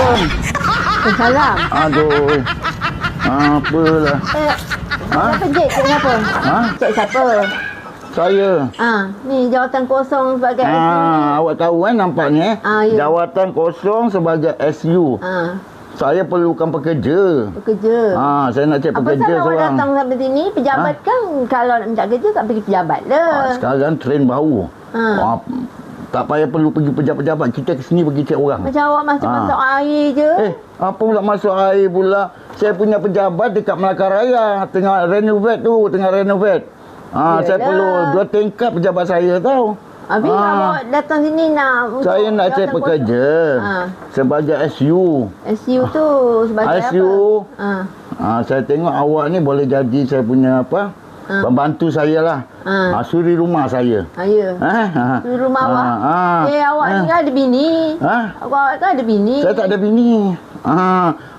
Assalamualaikum. Salam. Aduh. Apalah. Siapa Cik? Cik siapa? Ha? Cik siapa? Saya. Ni jawatan kosong sebagai Awak tahu kan nampaknya. Ya. Jawatan kosong sebagai SU. Saya perlukan pekerja. Pekerja. Saya nak cek pekerja apa awak seorang. datang sampai sini? Pejabat kan kalau nak minta kerja tak pergi pejabat lah. Sekarang trend baru. Tak payah perlu pergi pejabat-pejabat. Kita ke sini pergi cek orang. Macam awak masuk air je. Apa pula masuk air pula? Saya punya pejabat dekat Melaka Raya. Tengah renovate. Saya perlu 2 tingkat pejabat saya tahu. Habis awak datang sini nak... Saya nak cek pekerja. Sebagai SU. SU tu sebagai SU. apa? Saya tengok awak ni boleh jadi saya punya apa? Pembantu saya lah. Suri rumah saya. Ya. Suri rumah awak. Awak ni kan ada bini. Awak kan ada bini. Saya tak ada bini.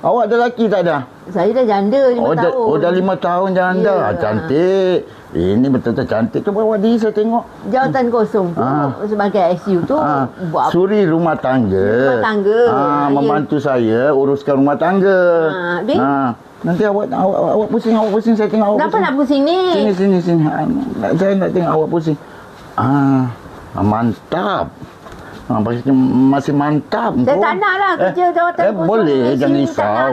Awak ada lelaki tak ada? Saya dah janda 5 tahun. Dah 5 tahun janda. Cantik. Ini betul-betul cantik. Cuba awak diri saya tengok. Jawatan kosong tu sebagai SU tu buat apa? Suri rumah tangga. Membantu saya uruskan rumah tangga. Nanti awak pusing saya tengok awak. Kenapa nak pusing ni? Sini. Saya nak tengok awak pusing. Mantap. Masih mantap. Saya tak nak lah kerja jawatan kosong. Boleh, jangan risau.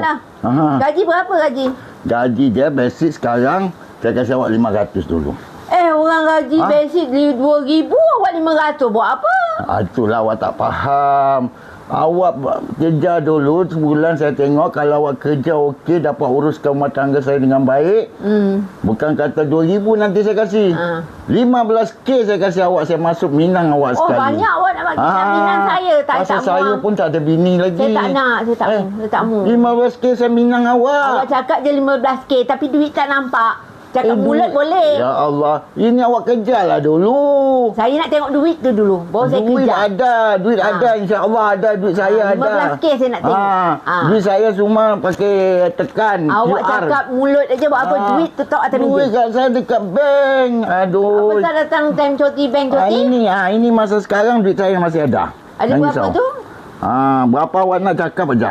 Gaji berapa gaji? Gaji dia basic sekarang saya kasih awak 500 dulu. Orang gaji basic 2,000, awak 500 buat apa? Itulah awak tak faham. Awak kerja dulu sebulan saya tengok kalau awak kerja okey dapat uruskan rumah tangga saya dengan baik. Bukan kata 2,000 nanti saya kasih. 15K saya kasih awak, saya masuk Minang awak sekali. Banyak awak nak Minang saya. Pasal saya pun tak ada bini lagi. Saya tak nak, saya tak mau. 15K saya Minang awak. Awak cakap je 15K tapi duit tak nampak. Cakap mulut boleh. Ya Allah, ini awak kejarlah dulu. Saya nak tengok duit tu dulu. Baru saya kejar. Duit ada, insya-Allah ada, duit saya ada. 15K saya nak tengok. Duit saya semua pakai tekan awak QR. Cakap mulut aja buat apa? Duit tetap atas meja. Duit kat saya dekat bank. Aduh. Apa tak datang time cuti bank cuti? Ini masa sekarang duit saya masih ada. Ada berapa tu? Berapa awak nak cakap aja.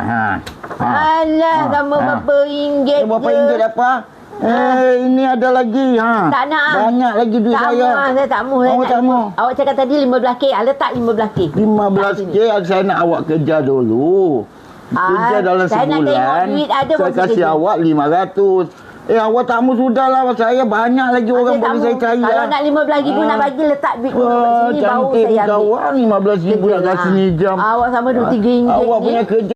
Alah, sama berapa ringgit je. Berapa ringgit apa? Ini ada lagi. Tak nak. Banyak lagi duit saya. Saya tak mahu. Awak tak mahu? Awak cakap tadi 15K. Letak 15K. 15K saya nak awak kerja dulu. Kerja dalam saya sebulan. Nak tengok duit ada. Saya kasih awak 500. Awak tak mahu sudahlah. Saya banyak lagi orang bagi saya cari. Kalau nak 15,000 nak bagi letak duit dulu kat sini baru saya ambil. Cantik awak 15,000 nak kasih ni jam. Awak sama RM3. Awak punya kerja